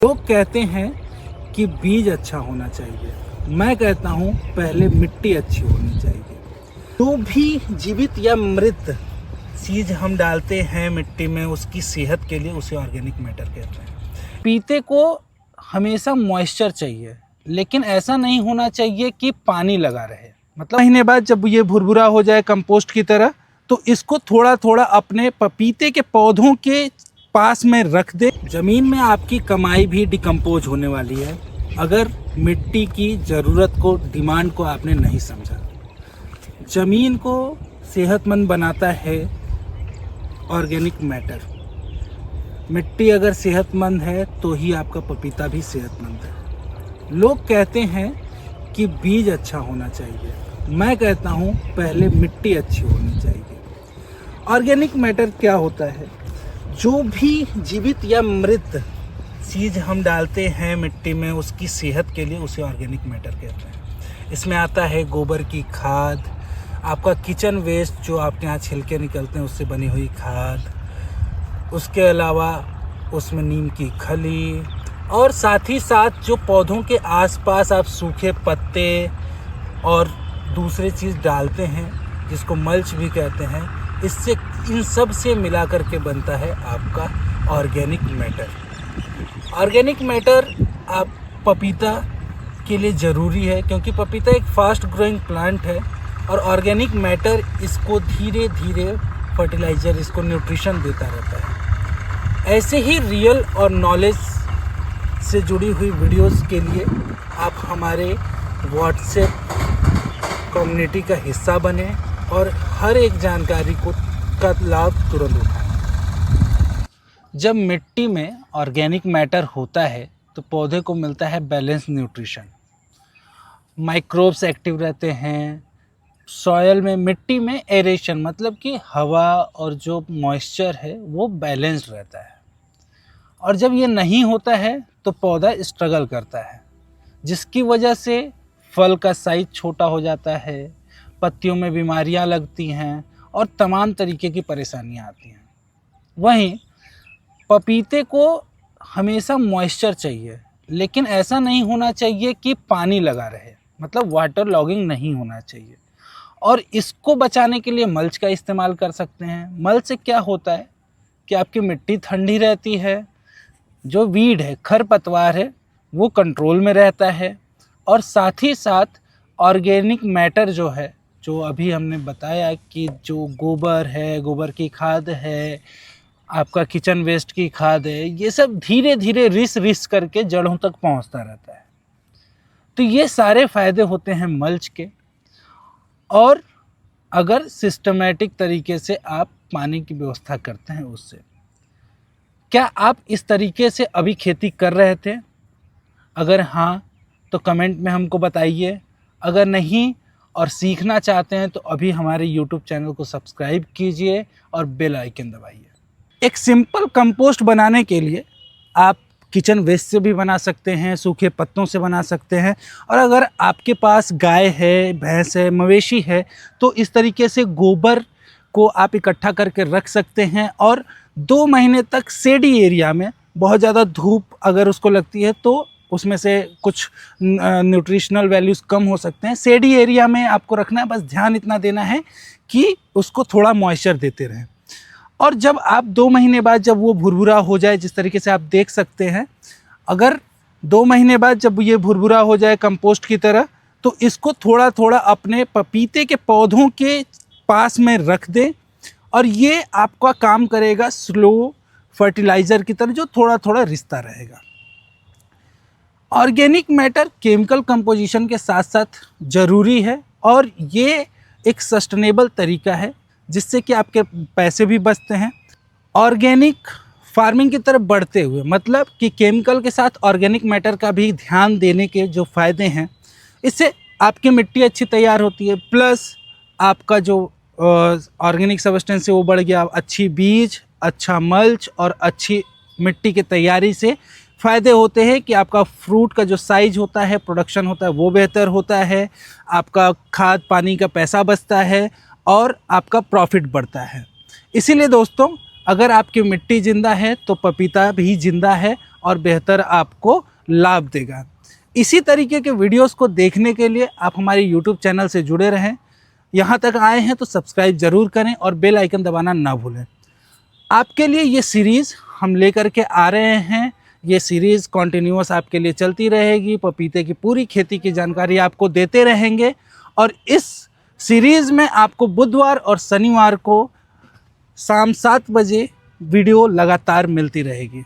लोग कहते हैं कि बीज अच्छा होना चाहिए। मैं कहता हूँ पहले मिट्टी अच्छी होनी चाहिए। जो भी जीवित या मृत चीज़ हम डालते हैं मिट्टी में, उसकी सेहत के लिए उसे ऑर्गेनिक मैटर कहते हैं। पीते को हमेशा मॉइस्चर चाहिए, लेकिन ऐसा नहीं होना चाहिए कि पानी लगा रहे। मतलब महीने बाद जब ये भुरभुरा हो जाए कंपोस्ट की तरह, तो इसको थोड़ा थोड़ा अपने पपीते के पौधों के पास में रख दे। ज़मीन में आपकी कमाई भी डिकम्पोज होने वाली है अगर मिट्टी की ज़रूरत को, डिमांड को आपने नहीं समझा। ज़मीन को सेहतमंद बनाता है ऑर्गेनिक मैटर। मिट्टी अगर सेहतमंद है तो ही आपका पपीता भी सेहतमंद है। लोग कहते हैं कि बीज अच्छा होना चाहिए। मैं कहता हूँ पहले मिट्टी अच्छी होनी चाहिए। ऑर्गेनिक मैटर क्या होता है? जो भी जीवित या मृत चीज़ हम डालते हैं मिट्टी में, उसकी सेहत के लिए उसे ऑर्गेनिक मैटर कहते हैं। इसमें आता है गोबर की खाद, आपका किचन वेस्ट जो आपके यहाँ छिलके निकलते हैं उससे बनी हुई खाद, उसके अलावा उसमें नीम की खली, और साथ ही साथ जो पौधों के आसपास आप सूखे पत्ते और दूसरे चीज़ डालते हैं जिसको मल्च भी कहते हैं, इससे इन सब से मिला करके बनता है आपका ऑर्गेनिक मैटर। ऑर्गेनिक मैटर आप पपीता के लिए ज़रूरी है क्योंकि पपीता एक फास्ट ग्रोइंग प्लांट है और ऑर्गेनिक मैटर इसको धीरे धीरे फर्टिलाइज़र, इसको न्यूट्रिशन देता रहता है। ऐसे ही रियल और नॉलेज से जुड़ी हुई वीडियोस के लिए आप हमारे व्हाट्सएप कम्युनिटी का हिस्सा बने और हर एक जानकारी का लाभ तुरंत उठाएं। जब मिट्टी में ऑर्गेनिक मैटर होता है तो पौधे को मिलता है बैलेंस न्यूट्रिशन। माइक्रोब्स एक्टिव रहते हैं। सॉयल में, मिट्टी में एरेशन मतलब कि हवा और जो मॉइस्चर है वो बैलेंस्ड रहता है। और जब ये नहीं होता है तो पौधा स्ट्रगल करता है, जिसकी वजह से फल का साइज छोटा हो जाता है, पत्तियों में बीमारियां लगती हैं और तमाम तरीके की परेशानियां आती हैं। वहीं पपीते को हमेशा मॉइस्चर चाहिए, लेकिन ऐसा नहीं होना चाहिए कि पानी लगा रहे, मतलब वाटर लॉगिंग नहीं होना चाहिए। और इसको बचाने के लिए मल्च का इस्तेमाल कर सकते हैं। मल्च से क्या होता है कि आपकी मिट्टी ठंडी रहती है, जो वीड है, खरपतवार है, वो कंट्रोल में रहता है, और साथ ही साथ ऑर्गेनिक मैटर जो है, जो अभी हमने बताया कि जो गोबर है, गोबर की खाद है, आपका किचन वेस्ट की खाद है, ये सब धीरे धीरे रिस करके जड़ों तक पहुंचता रहता है। तो ये सारे फायदे होते हैं मल्च के। और अगर सिस्टमेटिक तरीके से आप पानी की व्यवस्था करते हैं उससे। क्या आप इस तरीके से अभी खेती कर रहे थे? अगर हाँ तो कमेंट में हमको बताइए। अगर नहीं और सीखना चाहते हैं तो अभी हमारे YouTube चैनल को सब्सक्राइब कीजिए और बेल आइकन दबाइए। एक सिंपल कंपोस्ट बनाने के लिए आप किचन वेस्ट से भी बना सकते हैं, सूखे पत्तों से बना सकते हैं, और अगर आपके पास गाय है, भैंस है, मवेशी है तो इस तरीके से गोबर को आप इकट्ठा करके रख सकते हैं। और 2 महीने तक शेडी एरिया में, बहुत ज़्यादा धूप अगर उसको लगती है तो उसमें से कुछ न्यूट्रिशनल वैल्यूज़ कम हो सकते हैं, शेडी एरिया में आपको रखना है। बस ध्यान इतना देना है कि उसको थोड़ा मॉइस्चर देते रहें। और जब आप 2 महीने बाद जब वो भुरभुरा हो जाए, जिस तरीके से आप देख सकते हैं, अगर 2 महीने बाद जब ये भुरभुरा हो जाए कंपोस्ट की तरह, तो इसको थोड़ा थोड़ा अपने पपीते के पौधों के पास में रख दें। और ये आपका काम करेगा स्लो फर्टिलाइज़र की तरह, जो थोड़ा थोड़ा रिश्ता रहेगा। ऑर्गेनिक मैटर केमिकल कंपोजिशन के साथ साथ ज़रूरी है, और ये एक सस्टेनेबल तरीका है जिससे कि आपके पैसे भी बचते हैं। ऑर्गेनिक फार्मिंग की तरफ बढ़ते हुए, मतलब कि केमिकल के साथ ऑर्गेनिक मैटर का भी ध्यान देने के जो फ़ायदे हैं, इससे आपकी मिट्टी अच्छी तैयार होती है, प्लस आपका जो ऑर्गेनिक सब्सटेंस है वो बढ़ गया। अच्छी बीज, अच्छा मल्च और अच्छी मिट्टी की तैयारी से फ़ायदे होते हैं कि आपका फ्रूट का जो साइज होता है, प्रोडक्शन होता है, वो बेहतर होता है, आपका खाद पानी का पैसा बचता है और आपका प्रॉफिट बढ़ता है। इसीलिए दोस्तों, अगर आपकी मिट्टी ज़िंदा है तो पपीता भी ज़िंदा है और बेहतर आपको लाभ देगा। इसी तरीके के वीडियोस को देखने के लिए आप हमारे यूट्यूब चैनल से जुड़े रहें। यहाँ तक आए हैं तो सब्सक्राइब ज़रूर करें और बेल आइकन दबाना ना भूलें। आपके लिए ये सीरीज़ हम लेकर के आ रहे हैं। ये सीरीज़ कॉन्टिन्यूअस आपके लिए चलती रहेगी। पपीते की पूरी खेती की जानकारी आपको देते रहेंगे और इस सीरीज़ में आपको बुधवार और शनिवार को शाम 7 बजे वीडियो लगातार मिलती रहेगी।